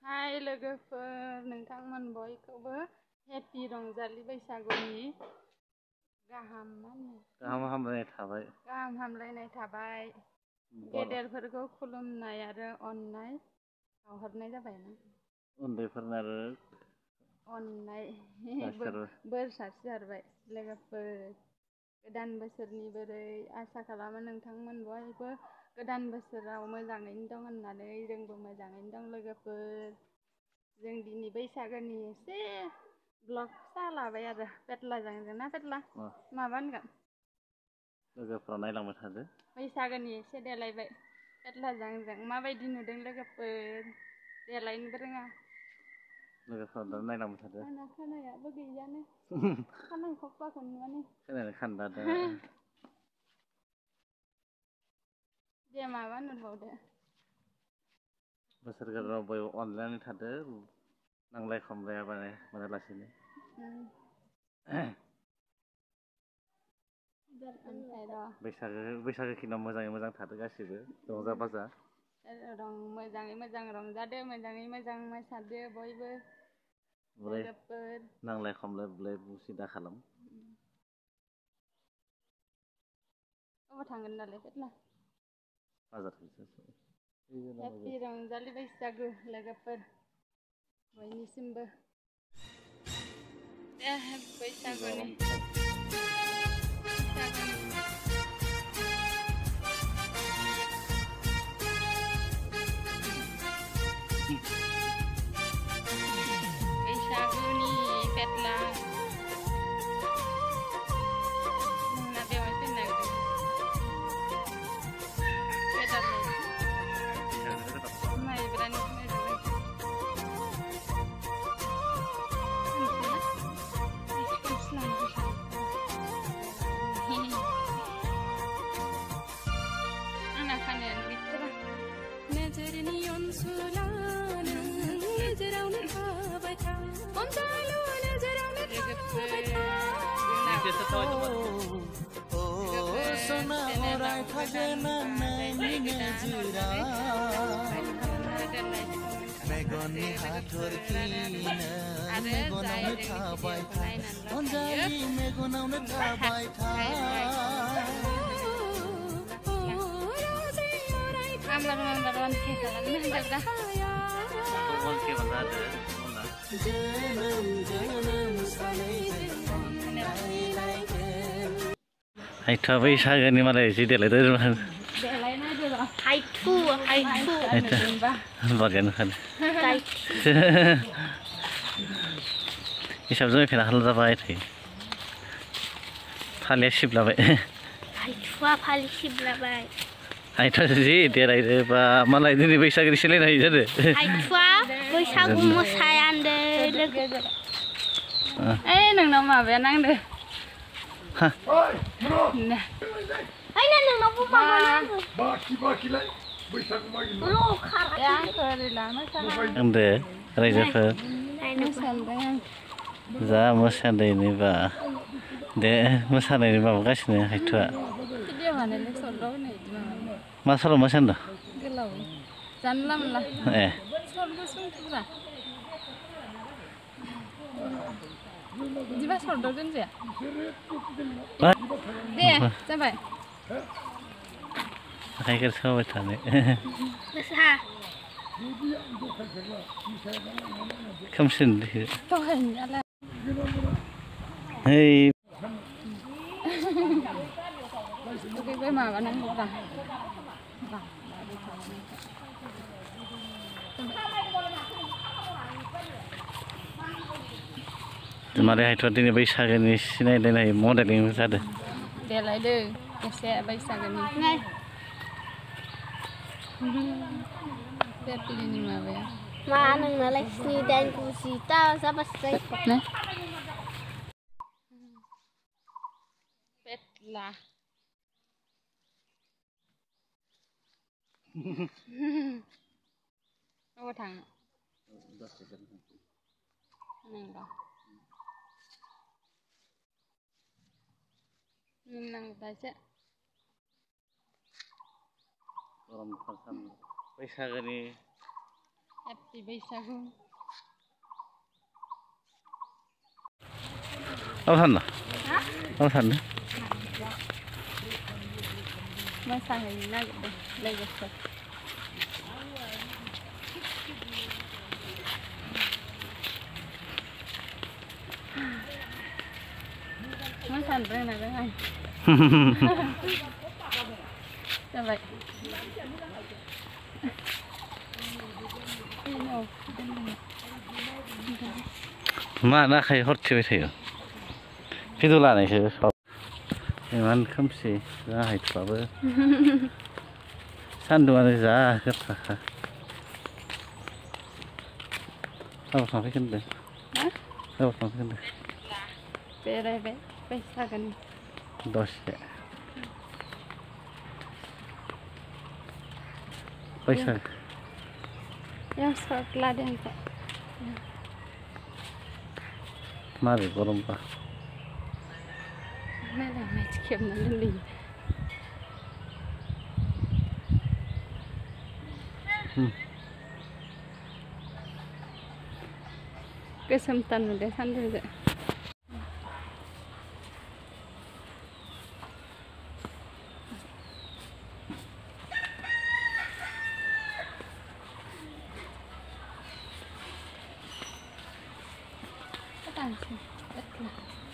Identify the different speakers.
Speaker 1: हाय लोगोफोर, नोंथांमोन बयखौबो हेपि रंजालि बैसागुनि गाहाम हामलायनाय थाबाय। गेदेरफोरखौ खुलुमनाय आरो अननाय बावहरनाय जाबाय ना। उन्दैफोरनो आरो अननाय बोर सारस्रिहरबाय। लोगोफोर, गोदान बोसोरनि बोरै आसा खालामो नोंथांमोन बयबो गोदान बोसोराव मोजाङैनो दं होननानै। जोंबो मोजाङैनो दं लोगोफोर। जों दिनै बैसागोनि एसे ब्लग फिसा लाबाय आरो पेटलाजों ना पेटला माबा होनगोन लोगोफ्रा नायलांबाय थादो। बैसागोनि एसे देलायबाय पेटलाजों जों माबायदि नुदों लोगोफोर। देलायनोबो रोङा लोगोफ्रा दा नायलांबाय थादो। आंना खानायाबो गैयानो खानाय खफाखौ नुनानै खानायानो खान्दा दा। दे माबा नुबावदो। बोसोर गोदानाव बयबो अनलायनानै थादो, नांलाय खमलाया बारालासिनो। बैसागो खिनियाव मोजाङै मोजां थादो गासिबो रंजा बाजा। मोजाङै मोजां रंजादो, मोजाङै मोजां मोसादो बयबो। नांलाय खमलाय बुलाय बुसि दा खालाम। अबाव थांगोन दालाय पेटला? हेपि रंजालि बैसागु लोगोफोर बयनिसिमबो। बैसागुनि पेटला नोंना बेवहाय फैनो नागिरदों माइब्रानि आंना खानायानो गैथारा। नोजोरनि अनसुलानो नोजोरावनो थाबाय था, अनजालु नोजोरावनो थाबाय था। सना अराय थागोन आंनि नोजोराव, मेगननि हाथरखिनो मेगनावनो थाबाय था, अनजालि मेगनावनो थाबाय था। हायथुआ बैसागोनि मालाय जि देलायदो हिसाबजों फैना हाल जाबाय थायो। फालिया सिबलाबाय। हायथुआ फालि सिबलाबाय। हायथुआ जि देलायदो बा मालाय दिनै बैसागोनि सिलायनो हायो जादो। हायथुआ बैसागु मोसायान्दो लोगो। ओइ नोंनाव माबाया नांदो। रायजोफोर जा मोसानायनि बा दे मोसानायनि माबागासिनो हायथुआ। मा सल' मोसानो जानला मोनला ए बिदिबा सरदाव दोनजाया दे जाबाय। आखाइखौ सोबाय थानो खोमसिन माबानांगौब्रा मारै हायथुआ दिनै बैसागोनि सिनायलायनाय मडेलिं जादों। देलायदो एसे बैसागोनि पेटलिनि माबाया मा नोंनालाय 7, 8, 9, 10ता जाबासो जायो। पेटला अबाव थांनो मिनिनांगौदा एसे बैसागोनि Happy बैसागु
Speaker 2: apa sana? Apa sana?
Speaker 1: मोसाहैनो नागिरदों लोगोफोर मोसानो रोङा रोङा जाबाय
Speaker 2: मा नाखाय हरथिबाय थायो भिडिअ लानायखौ इमान खोमसि जाहैथ'आबो सान्दुंआनो जा गोसाखा गाबोन थांफैगोन होनदों गाबोन थांफैगोन होनदों
Speaker 1: बेरायबाय बैसागोनि
Speaker 2: दसे बैसागो
Speaker 1: याव सर्ट लादों ओमफ्राय
Speaker 2: मारै गरमबा
Speaker 1: नायलाय मानसि खेबना दोनदों गोसोमथार नुदों सान्दुंजों Thank you.